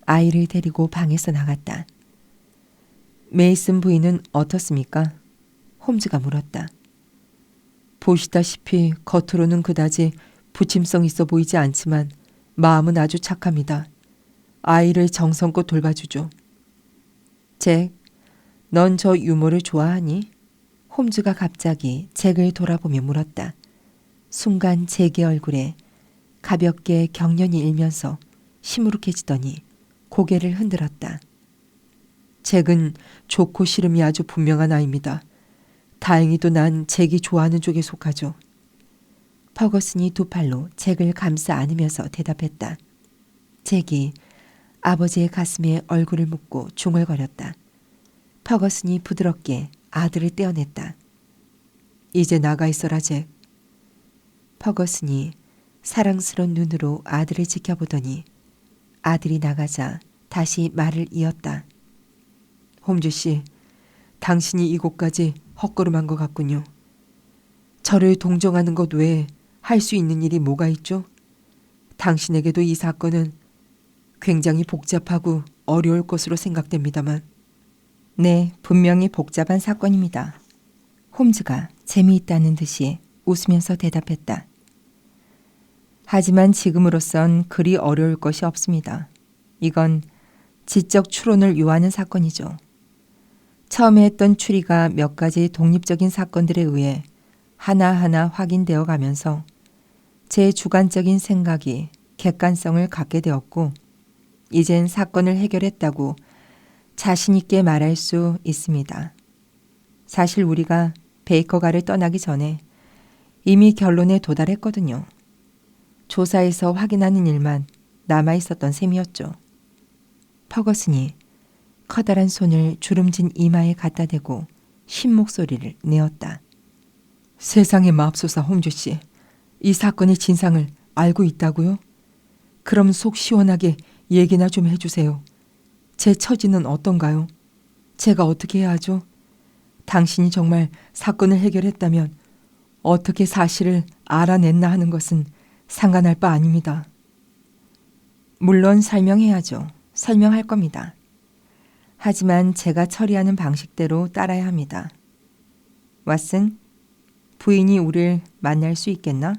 아이를 데리고 방에서 나갔다. 메이슨 부인은 어떻습니까? 홈즈가 물었다. 보시다시피 겉으로는 그다지 부침성 있어 보이지 않지만 마음은 아주 착합니다. 아이를 정성껏 돌봐주죠. 잭, 넌 저 유모를 좋아하니? 홈즈가 갑자기 잭을 돌아보며 물었다. 순간 잭의 얼굴에 가볍게 경련이 일면서 시무룩해지더니 고개를 흔들었다. 잭은 좋고 싫음이 아주 분명한 아이입니다. 다행히도 난 잭이 좋아하는 쪽에 속하죠. 퍼거슨이 두 팔로 잭을 감싸 안으면서 대답했다. 잭이 아버지의 가슴에 얼굴을 묻고 중얼거렸다. 퍼거슨이 부드럽게 아들을 떼어냈다. 이제 나가 있어라, 잭. 퍼거슨이 사랑스러운 눈으로 아들을 지켜보더니 아들이 나가자 다시 말을 이었다. 홈즈 씨, 당신이 이곳까지 헛걸음한 것 같군요. 저를 동정하는 것 외에 할 수 있는 일이 뭐가 있죠? 당신에게도 이 사건은 굉장히 복잡하고 어려울 것으로 생각됩니다만. 네, 분명히 복잡한 사건입니다. 홈즈가 재미있다는 듯이 웃으면서 대답했다. 하지만 지금으로선 그리 어려울 것이 없습니다. 이건 지적 추론을 요하는 사건이죠. 처음에 했던 추리가 몇 가지 독립적인 사건들에 의해 하나하나 확인되어 가면서 제 주관적인 생각이 객관성을 갖게 되었고 이젠 사건을 해결했다고 자신 있게 말할 수 있습니다. 사실 우리가 베이커가를 떠나기 전에 이미 결론에 도달했거든요. 조사에서 확인하는 일만 남아 있었던 셈이었죠. 퍼거슨이 커다란 손을 주름진 이마에 갖다 대고 쉰 목소리를 내었다. 세상에 맙소사 홈즈 씨, 이 사건의 진상을 알고 있다고요? 그럼 속 시원하게 얘기나 좀 해주세요. 제 처지는 어떤가요? 제가 어떻게 해야 하죠? 당신이 정말 사건을 해결했다면 어떻게 사실을 알아냈나 하는 것은 상관할 바 아닙니다. 물론 설명해야죠. 설명할 겁니다. 하지만 제가 처리하는 방식대로 따라야 합니다. 왓슨, 부인이 우릴 만날 수 있겠나?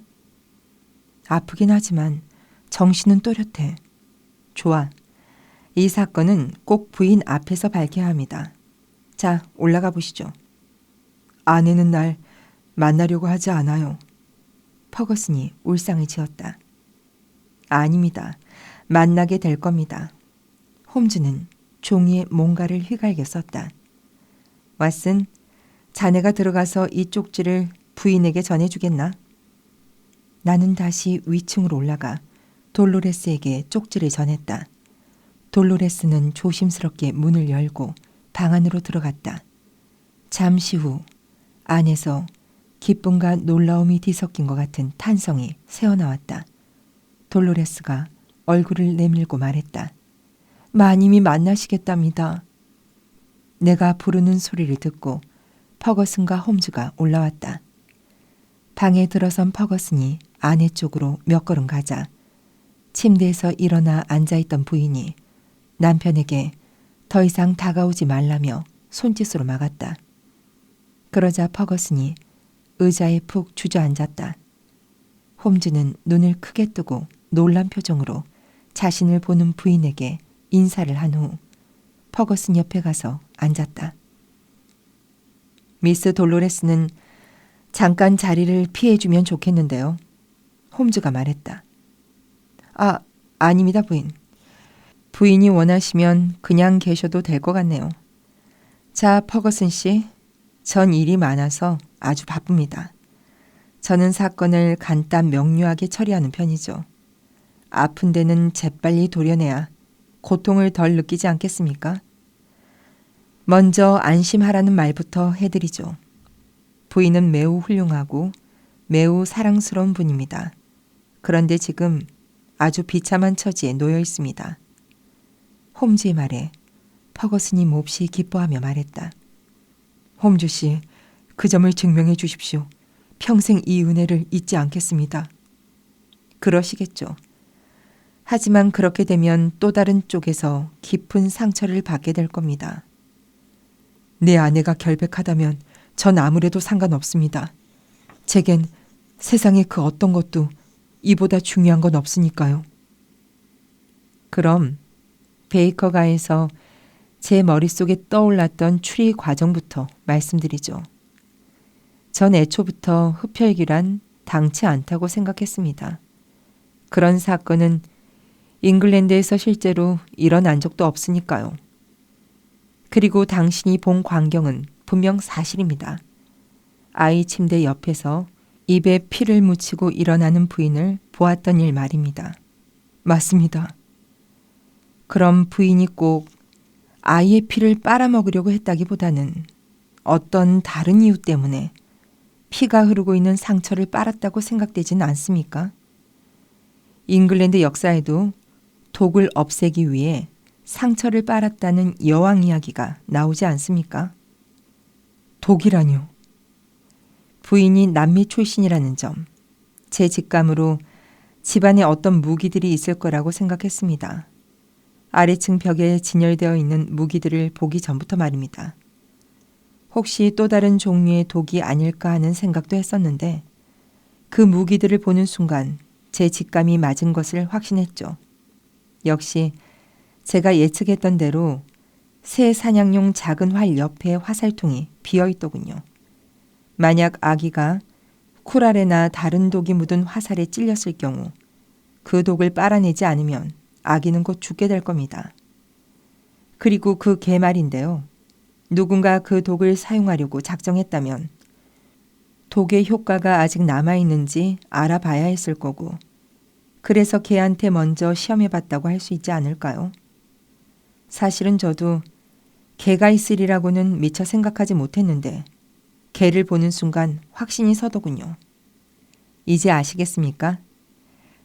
아프긴 하지만 정신은 또렷해. 좋아. 이 사건은 꼭 부인 앞에서 밝혀야 합니다. 자, 올라가 보시죠. 아내는 날 만나려고 하지 않아요. 퍼거슨이 울상을 지었다. 아닙니다. 만나게 될 겁니다. 홈즈는 종이에 뭔가를 휘갈겨 썼다. 왓슨, 자네가 들어가서 이 쪽지를 부인에게 전해주겠나? 나는 다시 위층으로 올라가 돌로레스에게 쪽지를 전했다. 돌로레스는 조심스럽게 문을 열고 방 안으로 들어갔다. 잠시 후 안에서 기쁨과 놀라움이 뒤섞인 것 같은 탄성이 새어나왔다. 돌로레스가 얼굴을 내밀고 말했다. 마님이 만나시겠답니다. 내가 부르는 소리를 듣고 퍼거슨과 홈즈가 올라왔다. 방에 들어선 퍼거슨이 아내 쪽으로 몇 걸음 가자 침대에서 일어나 앉아있던 부인이 남편에게 더 이상 다가오지 말라며 손짓으로 막았다. 그러자 퍼거슨이 의자에 푹 주저앉았다. 홈즈는 눈을 크게 뜨고 놀란 표정으로 자신을 보는 부인에게 인사를 한 후 퍼거슨 옆에 가서 앉았다. 미스 돌로레스는 잠깐 자리를 피해주면 좋겠는데요. 홈즈가 말했다. 아닙니다 부인. 부인이 원하시면 그냥 계셔도 될 것 같네요. 자, 퍼거슨 씨. 전 일이 많아서 아주 바쁩니다. 저는 사건을 간단 명료하게 처리하는 편이죠. 아픈 데는 재빨리 도려내야 고통을 덜 느끼지 않겠습니까? 먼저 안심하라는 말부터 해드리죠. 부인은 매우 훌륭하고 매우 사랑스러운 분입니다. 그런데 지금 아주 비참한 처지에 놓여 있습니다. 홈즈의 말에 퍼거슨이 몹시 기뻐하며 말했다. 홈즈 씨, 그 점을 증명해 주십시오. 평생 이 은혜를 잊지 않겠습니다. 그러시겠죠. 하지만 그렇게 되면 또 다른 쪽에서 깊은 상처를 받게 될 겁니다. 내 아내가 결백하다면 전 아무래도 상관없습니다. 제겐 세상의 그 어떤 것도 이보다 중요한 건 없으니까요. 그럼 베이커가에서 제 머릿속에 떠올랐던 추리 과정부터 말씀드리죠. 전 애초부터 흡혈귀란 당치 않다고 생각했습니다. 그런 사건은 잉글랜드에서 실제로 일어난 적도 없으니까요. 그리고 당신이 본 광경은 분명 사실입니다. 아이 침대 옆에서 입에 피를 묻히고 일어나는 부인을 보았던 일 말입니다. 맞습니다. 그럼 부인이 꼭 아이의 피를 빨아먹으려고 했다기보다는 어떤 다른 이유 때문에 피가 흐르고 있는 상처를 빨았다고 생각되지는 않습니까? 잉글랜드 역사에도 독을 없애기 위해 상처를 빨았다는 여왕 이야기가 나오지 않습니까? 독이라뇨. 부인이 남미 출신이라는 점, 제 직감으로 집안에 어떤 무기들이 있을 거라고 생각했습니다. 아래층 벽에 진열되어 있는 무기들을 보기 전부터 말입니다. 혹시 또 다른 종류의 독이 아닐까 하는 생각도 했었는데 그 무기들을 보는 순간 제 직감이 맞은 것을 확신했죠. 역시 제가 예측했던 대로 새 사냥용 작은 활 옆에 화살통이 비어있더군요. 만약 아기가 쿠랄레나 다른 독이 묻은 화살에 찔렸을 경우 그 독을 빨아내지 않으면 아기는 곧 죽게 될 겁니다. 그리고 그 개 말인데요. 누군가 그 독을 사용하려고 작정했다면 독의 효과가 아직 남아있는지 알아봐야 했을 거고 그래서 개한테 먼저 시험해봤다고 할 수 있지 않을까요? 사실은 저도 개가 있으리라고는 미처 생각하지 못했는데 개를 보는 순간 확신이 서더군요. 이제 아시겠습니까?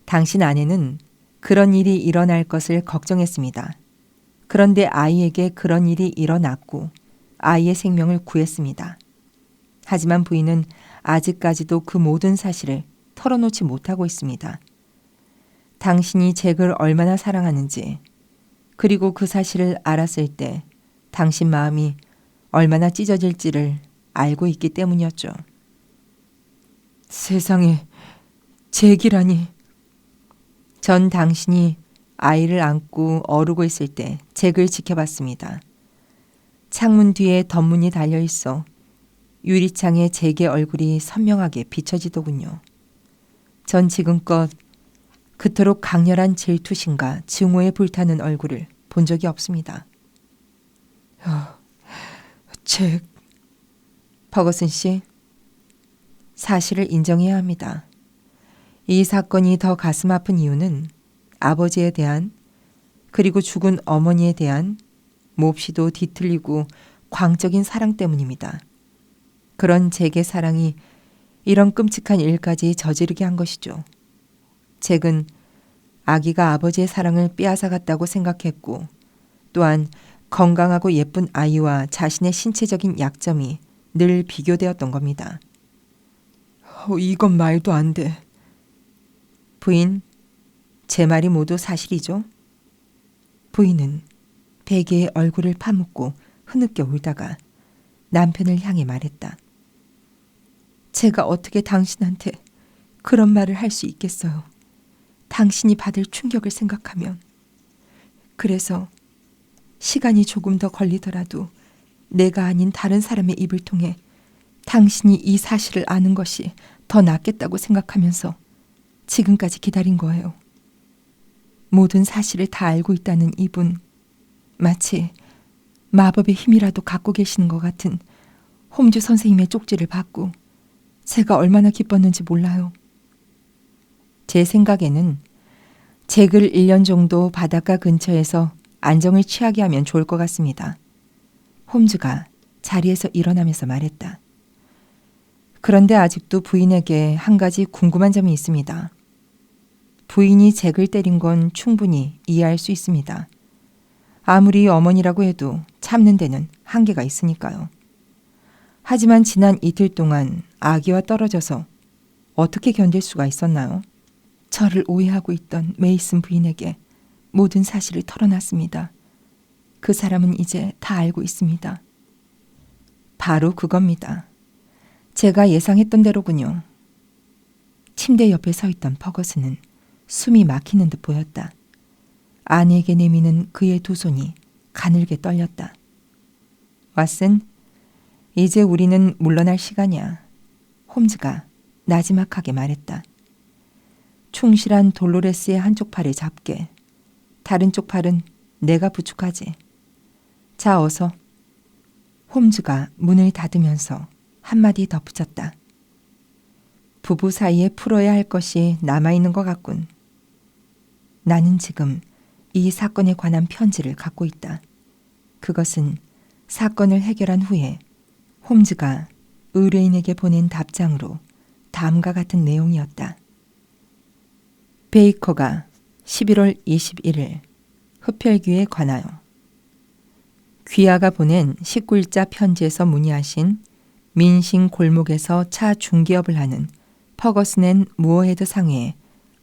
당신 아내는 그런 일이 일어날 것을 걱정했습니다. 그런데 아이에게 그런 일이 일어났고 아이의 생명을 구했습니다. 하지만 부인은 아직까지도 그 모든 사실을 털어놓지 못하고 있습니다. 당신이 잭을 얼마나 사랑하는지 그리고 그 사실을 알았을 때 당신 마음이 얼마나 찢어질지를 알고 있기 때문이었죠. 세상에, 잭이라니. 전 당신이 아이를 안고 어르고 있을 때 잭을 지켜봤습니다. 창문 뒤에 덧문이 달려있어 유리창에 잭의 얼굴이 선명하게 비춰지더군요. 전 지금껏 그토록 강렬한 질투심과 증오에 불타는 얼굴을 본 적이 없습니다. 잭. 퍼거슨 씨, 사실을 인정해야 합니다. 이 사건이 더 가슴 아픈 이유는 아버지에 대한, 그리고 죽은 어머니에 대한 몹시도 뒤틀리고 광적인 사랑 때문입니다. 그런 잭의 사랑이 이런 끔찍한 일까지 저지르게 한 것이죠. 잭은 아기가 아버지의 사랑을 빼앗아갔다고 생각했고, 또한 건강하고 예쁜 아이와 자신의 신체적인 약점이 늘 비교되었던 겁니다. 이건 말도 안 돼. 부인, 제 말이 모두 사실이죠? 부인은 베개에 얼굴을 파묻고 흐느껴 울다가 남편을 향해 말했다. 제가 어떻게 당신한테 그런 말을 할 수 있겠어요. 당신이 받을 충격을 생각하면. 그래서 시간이 조금 더 걸리더라도 내가 아닌 다른 사람의 입을 통해 당신이 이 사실을 아는 것이 더 낫겠다고 생각하면서 지금까지 기다린 거예요. 모든 사실을 다 알고 있다는 이분, 마치 마법의 힘이라도 갖고 계시는 것 같은 홈즈 선생님의 쪽지를 받고 제가 얼마나 기뻤는지 몰라요. 제 생각에는 잭을 1년 정도 바닷가 근처에서 안정을 취하게 하면 좋을 것 같습니다. 홈즈가 자리에서 일어나면서 말했다. 그런데 아직도 부인에게 한 가지 궁금한 점이 있습니다. 부인이 잭을 때린 건 충분히 이해할 수 있습니다. 아무리 어머니라고 해도 참는 데는 한계가 있으니까요. 하지만 지난 이틀 동안 아기와 떨어져서 어떻게 견딜 수가 있었나요? 저를 오해하고 있던 메이슨 부인에게 모든 사실을 털어놨습니다. 그 사람은 이제 다 알고 있습니다. 바로 그겁니다. 제가 예상했던 대로군요. 침대 옆에 서 있던 퍼거슨은 숨이 막히는 듯 보였다. 아내에게 내미는 그의 두 손이 가늘게 떨렸다. 왓슨, 이제 우리는 물러날 시간이야. 홈즈가 나지막하게 말했다. 충실한 돌로레스의 한쪽 팔을 잡게. 다른 쪽 팔은 내가 부축하지. 자, 어서. 홈즈가 문을 닫으면서 한마디 덧붙였다. 부부 사이에 풀어야 할 것이 남아있는 것 같군. 나는 지금 이 사건에 관한 편지를 갖고 있다. 그것은 사건을 해결한 후에 홈즈가 의뢰인에게 보낸 답장으로 다음과 같은 내용이었다. 베이커가 11월 21일 흡혈귀에 관하여 귀하가 보낸 19일자 편지에서 문의하신 민싱 골목에서 차 중개업을 하는 퍼거슨 앤 무어헤드 상회의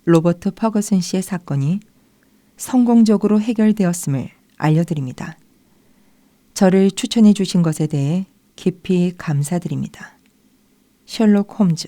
로버트 퍼거슨 씨의 사건이 성공적으로 해결되었음을 알려드립니다. 저를 추천해 주신 것에 대해 깊이 감사드립니다. 셜록 홈즈.